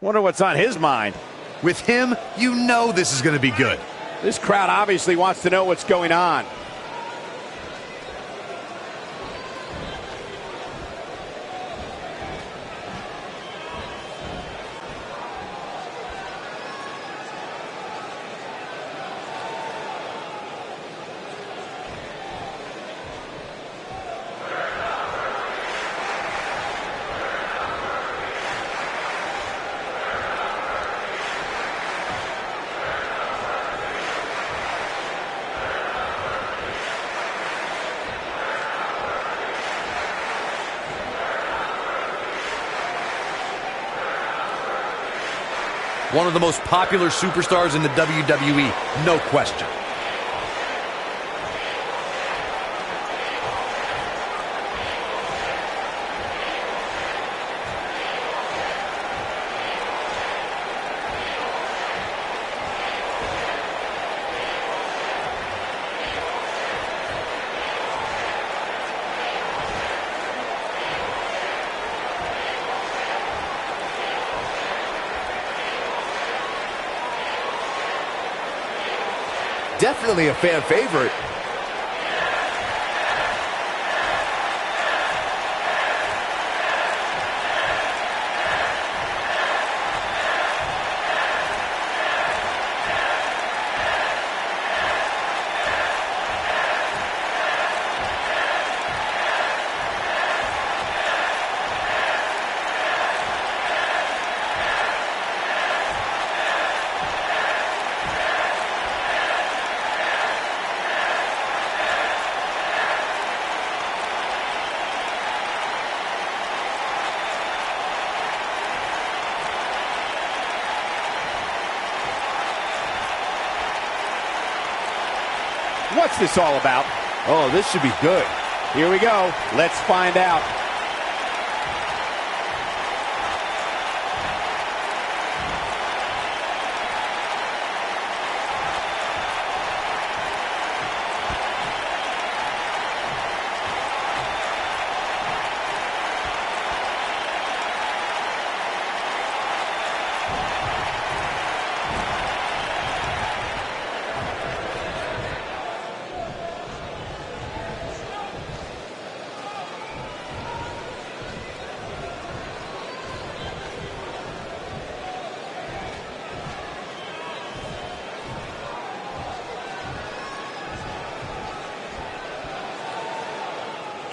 Wonder what's on his mind. With him, you know this is going to be good. This crowd obviously wants to know what's going on. One of the most popular superstars in the WWE, no question. Definitely a fan favorite. What's this all about? Oh, this should be good. Here we go. Let's find out.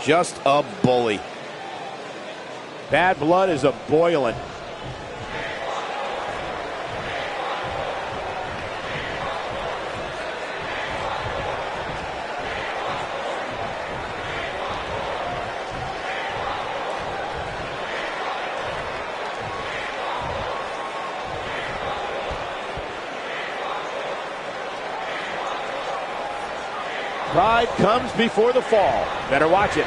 Just a bully. Bad blood is a-boiling. Pride comes before the fall. Better watch it.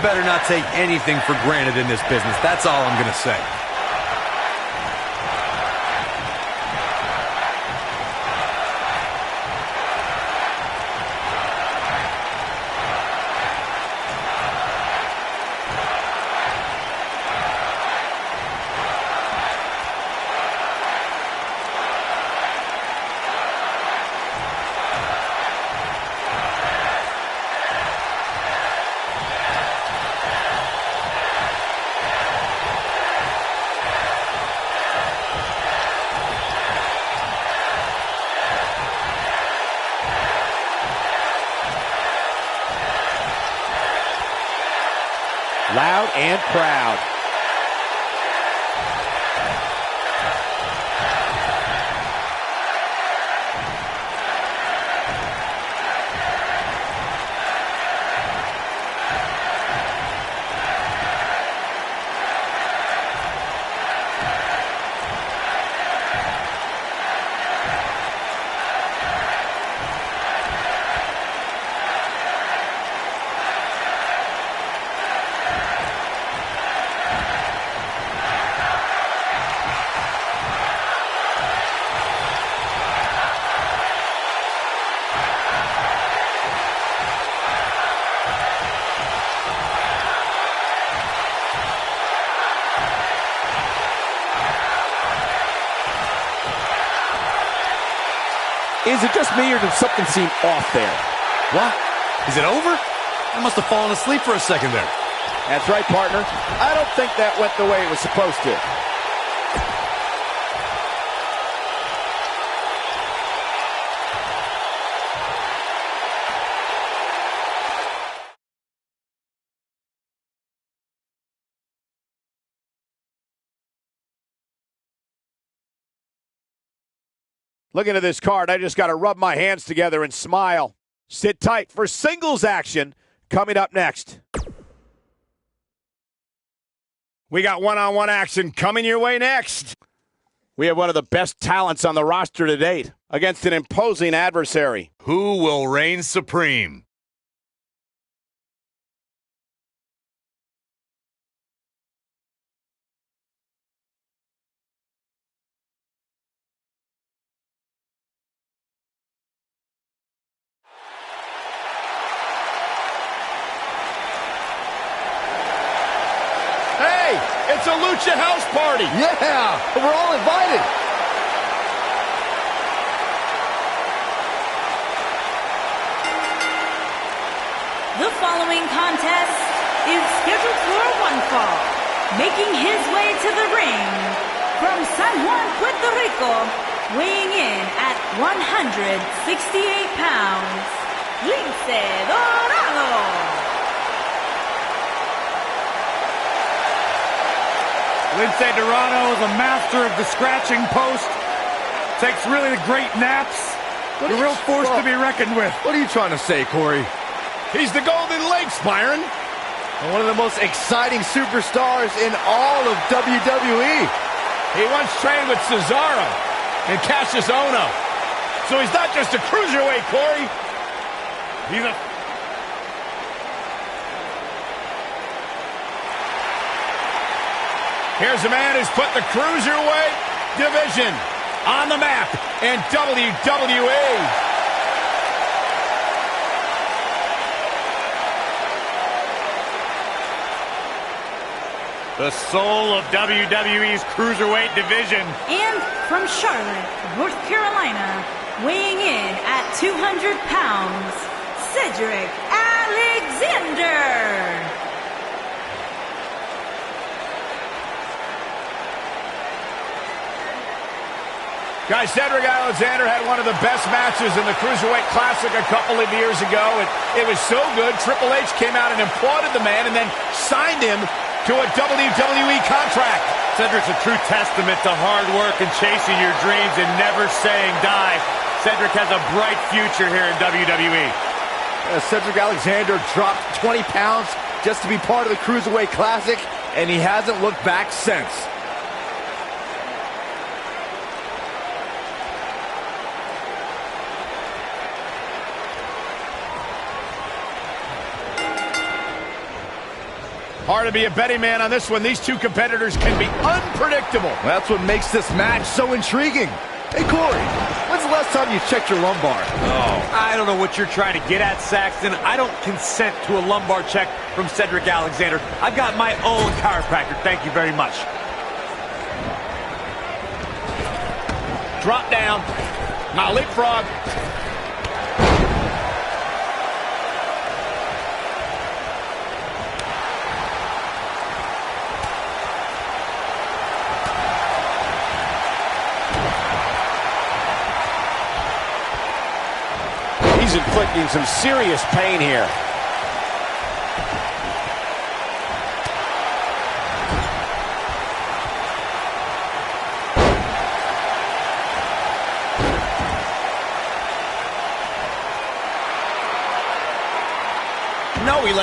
Better not take anything for granted in this business. That's all I'm going to say. Loud and proud. Is it just me, or did something seem off there? What? Is it over? I must have fallen asleep for a second there. That's right, partner. I don't think that went the way it was supposed to. Looking at this card, I just got to rub my hands together and smile. Sit tight for singles action coming up next. We got one-on-one action coming your way next. We have one of the best talents on the roster to date against an imposing adversary. Who will reign supreme? It's a Lucha house party. Yeah, we're all invited. The following contest is scheduled for one fall. Making his way to the ring from San Juan, Puerto Rico, weighing in at 168 pounds, Lince Dorado. Lince Dorado is a master of the scratching post. Takes really great naps. A real force to be reckoned with. What are you trying to say, Corey? He's the Golden Lynx, Byron. And one of the most exciting superstars in all of WWE. He once trained with Cesaro and Cassius Ohno. So he's not just a cruiserweight, Corey. He's a... Here's a man who's put the cruiserweight division on the map in WWE. The soul of WWE's cruiserweight division. And from Charlotte, North Carolina, weighing in at 200 pounds, Cedric Alexander. Guys, Cedric Alexander had one of the best matches in the Cruiserweight Classic a couple of years ago. It was so good, Triple H came out and applauded the man and then signed him to a WWE contract. Cedric's a true testament to hard work and chasing your dreams and never saying die. Cedric has a bright future here in WWE. Cedric Alexander dropped 20 pounds just to be part of the Cruiserweight Classic, and he hasn't looked back since. Hard to be a betting man on this one. These two competitors can be unpredictable. Well, that's what makes this match so intriguing. Hey, Corey, when's the last time you checked your lumbar? Oh, I don't know what you're trying to get at, Saxton. I don't consent to a lumbar check from Cedric Alexander. I've got my own chiropractor. Thank you very much. Drop down. Now leapfrog. He's inflicting some serious pain here.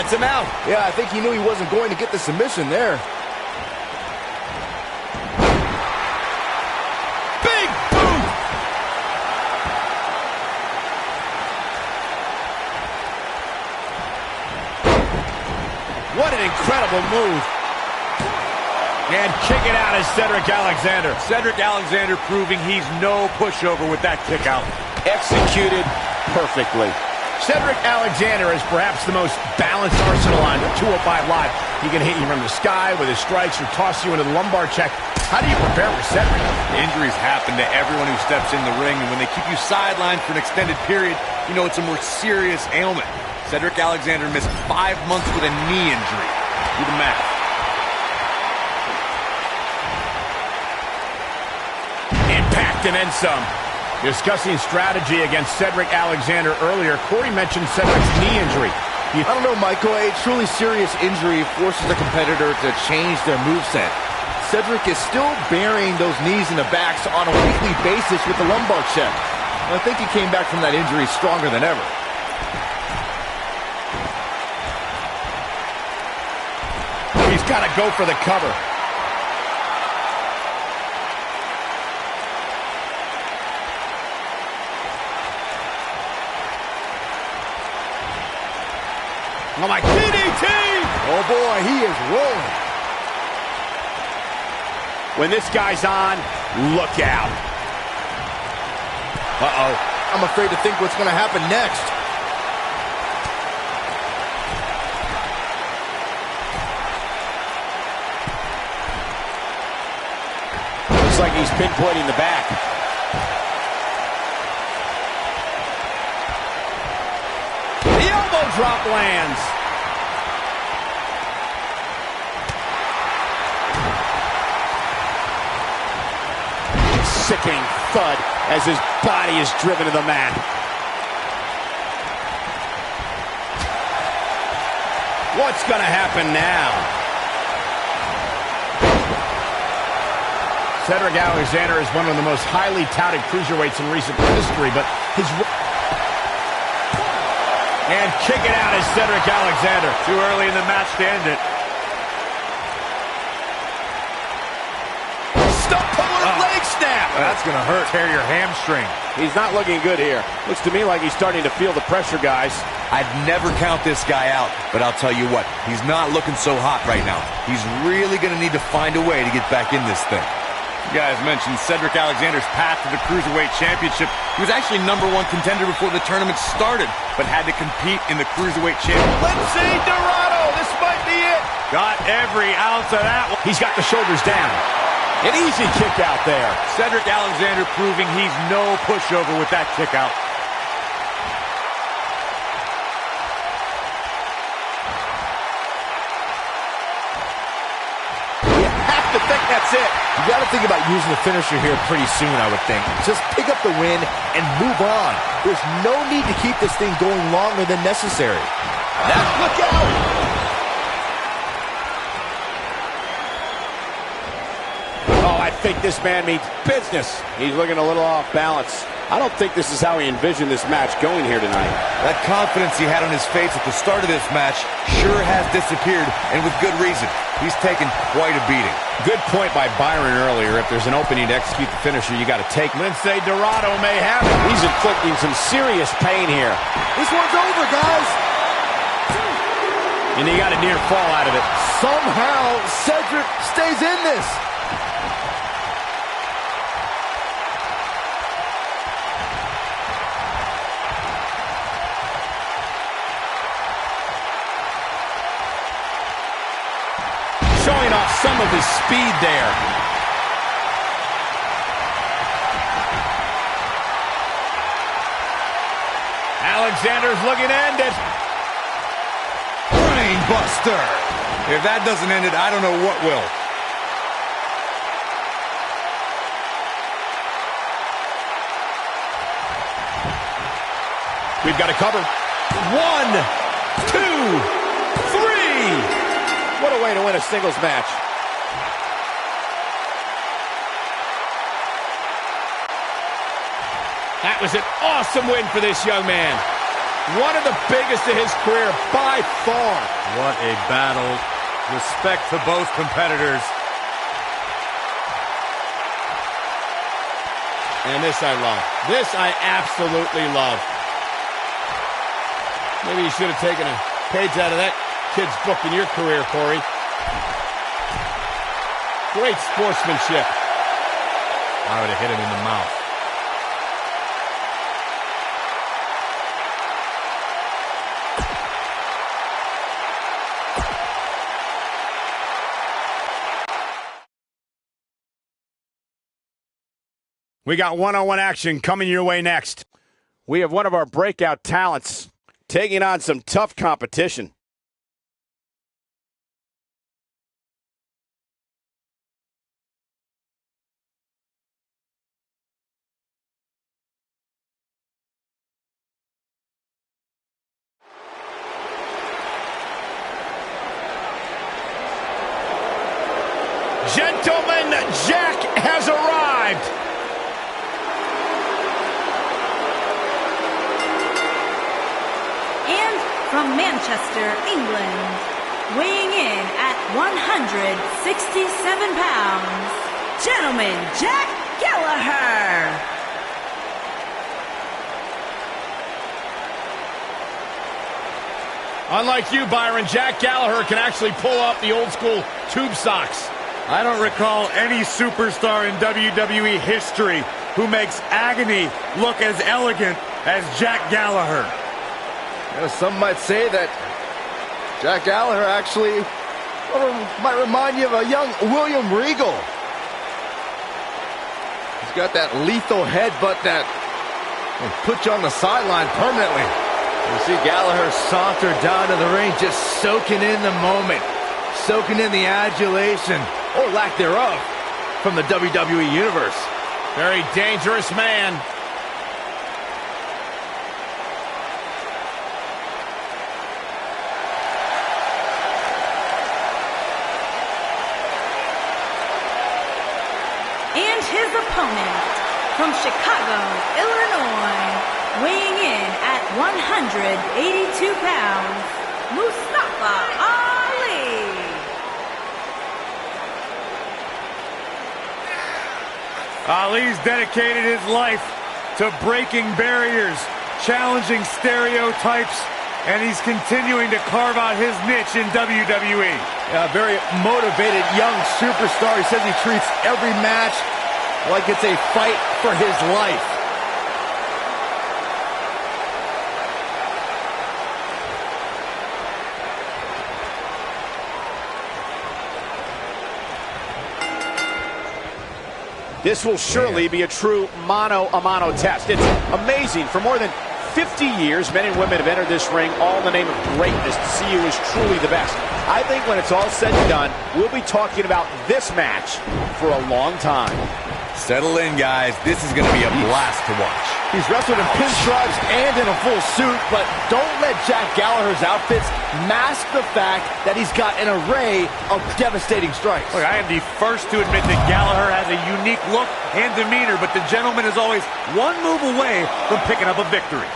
lets him out. Yeah, I think he knew he wasn't going to get the submission there. Big boot! What an incredible move. And kick it out is Cedric Alexander. Cedric Alexander proving he's no pushover with that kick out. Executed perfectly. Cedric Alexander is perhaps the most balanced arsenal on 205 Live. He can hit you from the sky with his strikes or toss you into the lumbar check. How do you prepare for Cedric? Injuries happen to everyone who steps in the ring, and when they keep you sidelined for an extended period, you know it's a more serious ailment. Cedric Alexander missed 5 months with a knee injury. Do the math. Impact and then some. Discussing strategy against Cedric Alexander earlier, Corey mentioned Cedric's knee injury. I don't know, Michael. A truly serious injury forces a competitor to change their moveset. Cedric is still burying those knees in the backs on a weekly basis with the lumbar check. I think he came back from that injury stronger than ever. He's got to go for the cover. Oh, my DDT! Oh, boy, he is rolling. When this guy's on, look out. Uh-oh. I'm afraid to think what's going to happen next. Looks like he's pinpointing the back. The elbow drop lands. Sickening thud as his body is driven to the mat. What's going to happen now? Cedric Alexander is one of the most highly touted cruiserweights in recent history, but his... And kick it out is Cedric Alexander. Too early in the match to end it. Stump puller leg snap. That's going to hurt. Tear your hamstring. He's not looking good here. Looks to me like he's starting to feel the pressure, guys. I'd never count this guy out, but I'll tell you what, he's not looking so hot right now. He's really going to need to find a way to get back in this thing. You guys mentioned Cedric Alexander's path to the Cruiserweight Championship. He was actually #1 contender before the tournament started, but had to compete in the Cruiserweight Championship. Lince Dorado, this might be it. Got every ounce of that one. He's got the shoulders down. An easy kick out there. Cedric Alexander proving he's no pushover with that kick out. I think that's it. You got to think about using the finisher here pretty soon, I would think. Just pick up the win and move on. There's no need to keep this thing going longer than necessary. Look out! Oh, I think this man means business. He's looking a little off balance. I don't think this is how he envisioned this match going here tonight. That confidence he had on his face at the start of this match sure has disappeared, and with good reason. He's taken quite a beating. Good point by Byron earlier. If there's an opening to execute the finisher, you got to take. Lince Dorado may have it. He's inflicting some serious pain here. This one's over, guys. And he got a near fall out of it. Somehow, Cedric stays in this. Showing off some of his speed there. Alexander's looking to end it. Brain buster. If that doesn't end it, I don't know what will. We've got to cover. 1, 2, 3. What a way to win a singles match. That was an awesome win for this young man. One of the biggest of his career by far. What a battle. Respect to both competitors. And this I love. This I absolutely love. Maybe you should have taken a page out of that kid's book in your career, Corey. Great sportsmanship. I would have hit him in the mouth. We got one-on-one action coming your way next. We have one of our breakout talents taking on some tough competition. Gentlemen, Jack has arrived. And from Manchester, England, weighing in at 167 pounds, gentlemen, Jack Gallagher. Unlike you, Byron, Jack Gallagher can actually pull off the old-school tube socks. I don't recall any superstar in WWE history who makes agony look as elegant as Jack Gallagher. Some might say that Jack Gallagher actually might remind you of a young William Regal. He's got that lethal headbutt that will put you on the sideline permanently. You see Gallagher saunter down to the ring, just soaking in the moment, soaking in the adulation, or lack thereof, from the WWE Universe. Very dangerous man. And his opponent from Chicago, Illinois, weighing in at 182 pounds, Mustafa Ali. Ali's dedicated his life to breaking barriers, challenging stereotypes, and he's continuing to carve out his niche in WWE. A very motivated young superstar. He says he treats every match like it's a fight for his life. This will surely be a true mano-a-mano test. It's amazing. For more than 50 years, men and women have entered this ring all in the name of greatness to see who is truly the best. I think when it's all said and done, we'll be talking about this match for a long time. Settle in, guys. This is going to be a blast to watch. He's wrestled in pinstripes and in a full suit, but don't let Jack Gallagher's outfits mask the fact that he's got an array of devastating strikes. Look, I am the first to admit that Gallagher has a unique look and demeanor, but the gentleman is always one move away from picking up a victory.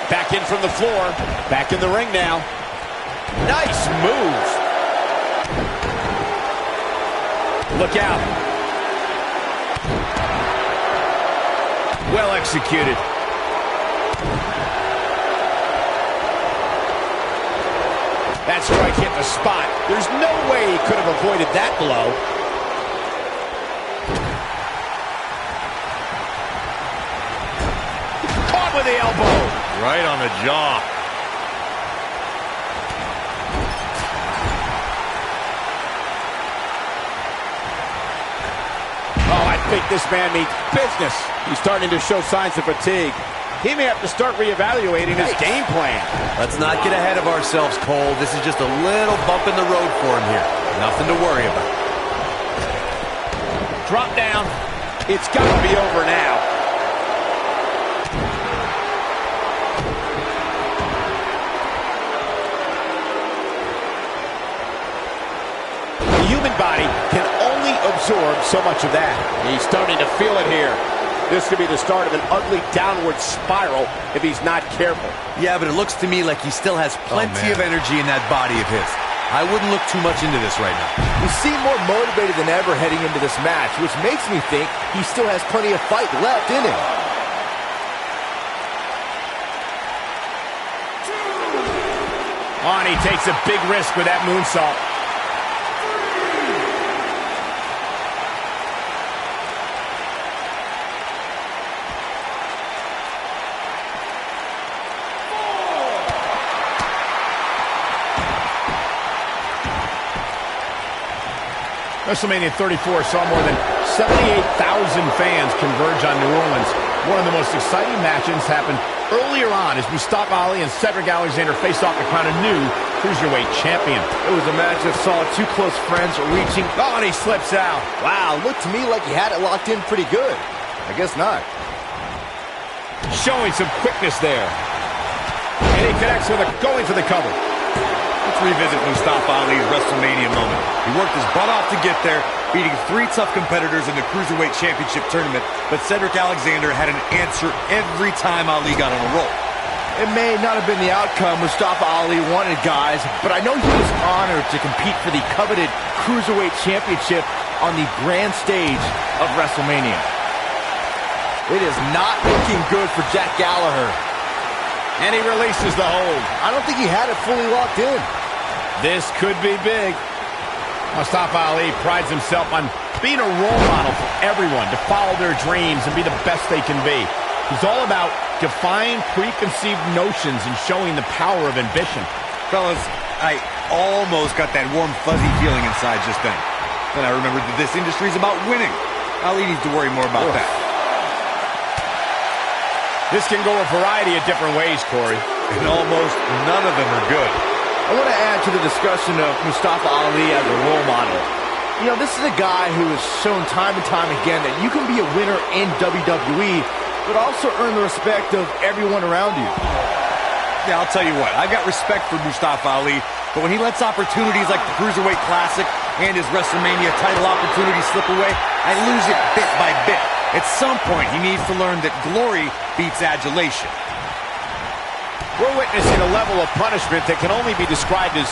Back in from the floor. Back in the ring now. Nice move. Look out. Well executed. That strike hit the spot. There's no way he could have avoided that blow. Caught with the elbow. Right on the jaw. I think this man means business. He's starting to show signs of fatigue. He may have to start reevaluating his game plan. Let's not get ahead of ourselves, Cole. This is just a little bump in the road for him here. Nothing to worry about. Drop down. It's got to be over now. The human body can only absorb so much of that. He's starting to feel it here. This could be the start of an ugly downward spiral if he's not careful. Yeah, but it looks to me like he still has plenty of energy in that body of his. I wouldn't look too much into this right now. He seemed more motivated than ever heading into this match, which makes me think he still has plenty of fight left in him. On, he takes a big risk with that moonsault. WrestleMania 34 saw more than 78,000 fans converge on New Orleans. One of the most exciting matches happened earlier on as Mustafa Ali and Cedric Alexander faced off to crown a new Cruiserweight champion. It was a match that saw two close friends reaching. Oh, and he slips out. Wow, looked to me like he had it locked in pretty good. I guess not. Showing some quickness there. And he connects with going for the cover. Let's revisit Mustafa Ali's WrestleMania moment. He worked his butt off to get there, beating 3 tough competitors in the Cruiserweight Championship tournament, but Cedric Alexander had an answer every time Ali got on a roll. It may not have been the outcome Mustafa Ali wanted, guys, but I know he was honored to compete for the coveted Cruiserweight Championship on the grand stage of WrestleMania. It is not looking good for Jack Gallagher. And he releases the hold. I don't think he had it fully locked in. This could be big. Mustafa Ali prides himself on being a role model for everyone to follow their dreams and be the best they can be. He's all about defying preconceived notions and showing the power of ambition. Fellas, I almost got that warm, fuzzy feeling inside just then. Then I remembered that this industry is about winning. Ali needs to worry more about that. This can go a variety of different ways, Corey. And almost none of them are good. I want to add to the discussion of Mustafa Ali as a role model. You know, this is a guy who has shown time and time again that you can be a winner in WWE, but also earn the respect of everyone around you. Yeah, I'll tell you what, I've got respect for Mustafa Ali, but when he lets opportunities like the Cruiserweight Classic and his WrestleMania title opportunity slip away, I lose it bit by bit. At some point, he needs to learn that glory beats adulation. We're witnessing a level of punishment that can only be described as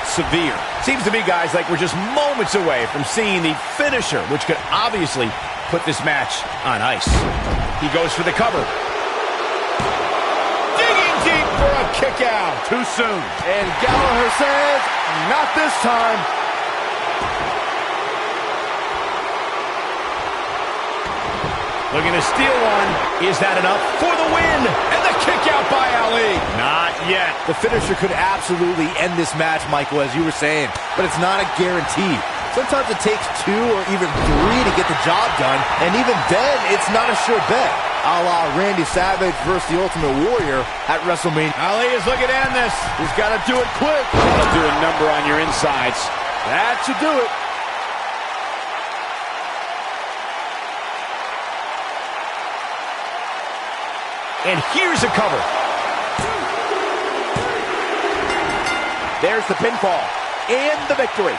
severe. Seems to me, guys, like we're just moments away from seeing the finisher, which could obviously put this match on ice. He goes for the cover. Digging deep for a kick out. Too soon. And Gallagher says, not this time. Looking to steal one. Is that enough for the win? And the kick out by Ali. Not yet. The finisher could absolutely end this match, Michael, as you were saying, but it's not a guarantee. Sometimes it takes 2 or even 3 to get the job done, and even then, it's not a sure bet. A la Randy Savage versus the Ultimate Warrior at WrestleMania. Ali is looking to end this. He's got to do it quick. That'll do a number on your insides. That should do it. And here's a cover. There's the pinfall and the victory.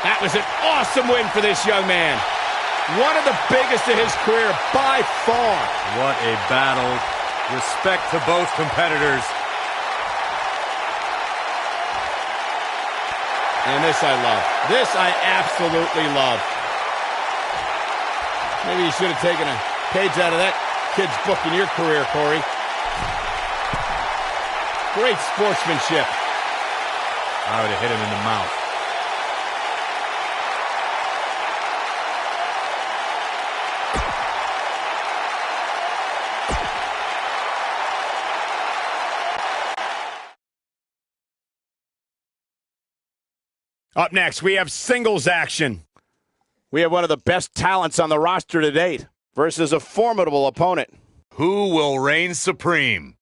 That was an awesome win for this young man. One of the biggest of his career by far. What a battle. Respect to both competitors. And this I love. This I absolutely love. Maybe you should have taken a page out of that kid's book in your career, Corey. Great sportsmanship. I would have hit him in the mouth. Up next, we have singles action. We have one of the best talents on the roster to date versus a formidable opponent. Who will reign supreme?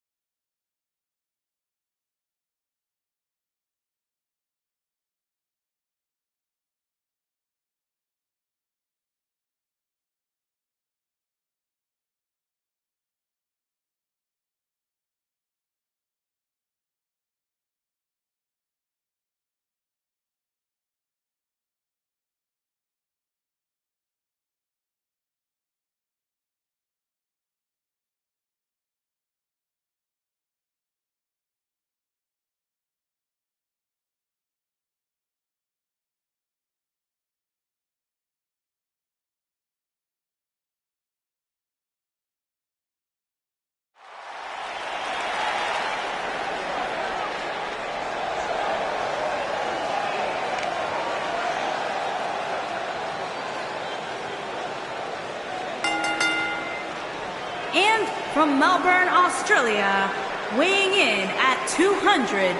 And from Melbourne, Australia, weighing in at 205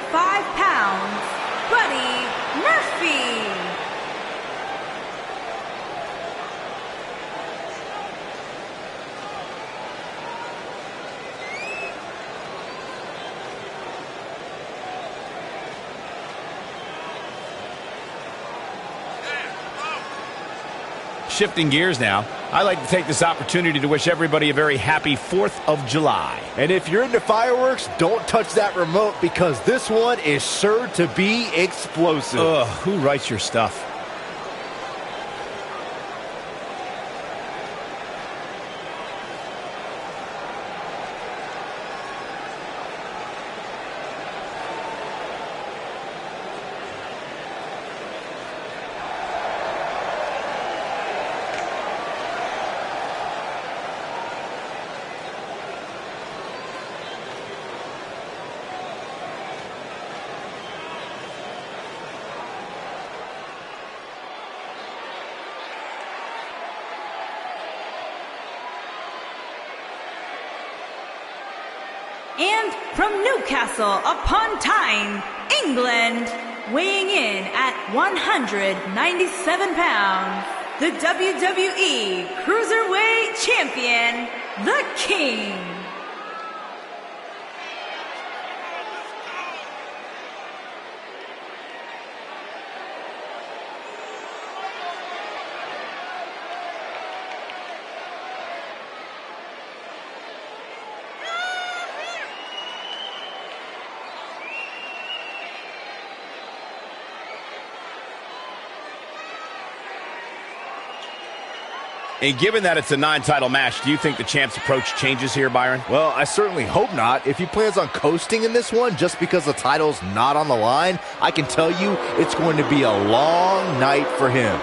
pounds, Buddy Murphy. Shifting gears now, I'd like to take this opportunity to wish everybody a very happy 4th of July. And if you're into fireworks, don't touch that remote because this one is sure to be explosive. Ugh, who writes your stuff? And from Newcastle upon Tyne, England, weighing in at 197 pounds, the WWE Cruiserweight Champion, The King. And given that it's a 9-title match, do you think the champ's approach changes here, Byron? Well, I certainly hope not. If he plans on coasting in this one just because the title's not on the line, I can tell you it's going to be a long night for him.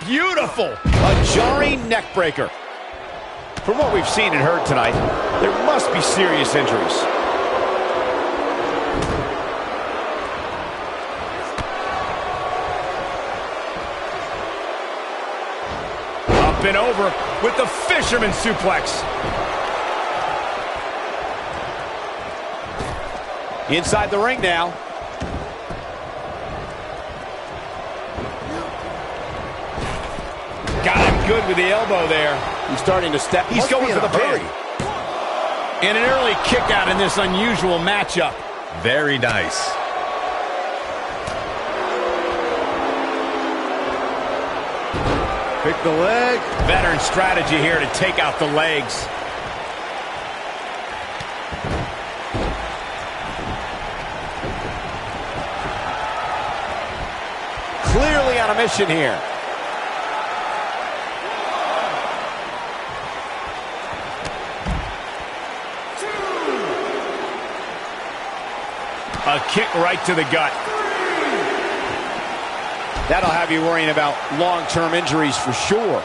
Beautiful! A jarring neck breaker. From what we've seen and heard tonight, there must be serious injuries. Up and over with the fisherman suplex. Inside the ring now. Got him good with the elbow there. He's starting to step. He's going for the pin. And an early kick out in this unusual matchup. Very nice. Pick the leg. Veteran strategy here to take out the legs. Clearly on a mission here. A kick right to the gut. That'll have you worrying about long-term injuries for sure.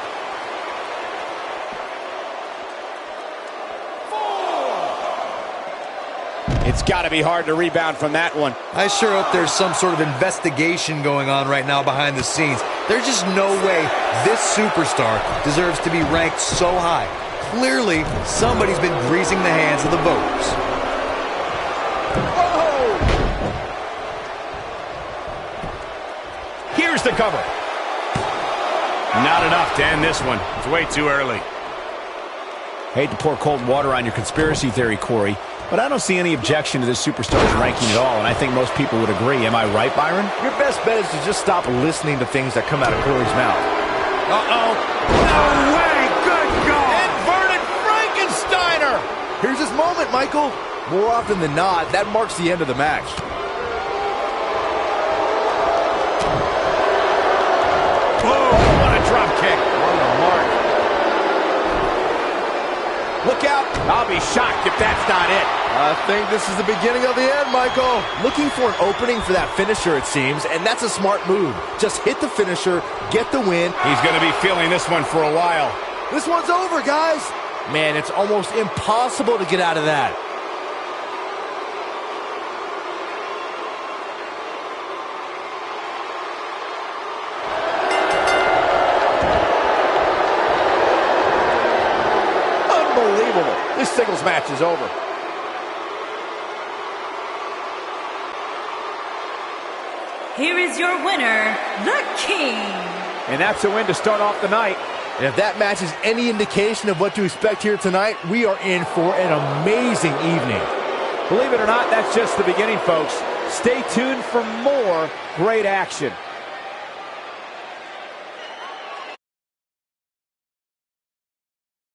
It's got to be hard to rebound from that one. I sure hope there's some sort of investigation going on right now behind the scenes. There's just no way this superstar deserves to be ranked so high. Clearly, somebody's been greasing the hands of the voters. Here's the cover. Not enough to end this one. It's way too early. Hate to pour cold water on your conspiracy theory, Corey, but I don't see any objection to this superstar's ranking at all, and I think most people would agree. Am I right, Byron? Your best bet is to just stop listening to things that come out of Corey's mouth. Uh-oh. No way! Good God! Inverted Frankensteiner! Here's his moment, Michael. More often than not, that marks the end of the match. What a drop kick. On the mark. Look out. I'll be shocked if that's not it. I think this is the beginning of the end, Michael. Looking for an opening for that finisher, it seems, and that's a smart move. Just hit the finisher, get the win. He's going to be feeling this one for a while. This one's over, guys. Man, it's almost impossible to get out of that. Unbelievable. This singles match is over. Here is your winner, the King. And that's a win to start off the night. And if that match is any indication of what to expect here tonight, we are in for an amazing evening. Believe it or not, that's just the beginning, folks. Stay tuned for more great action.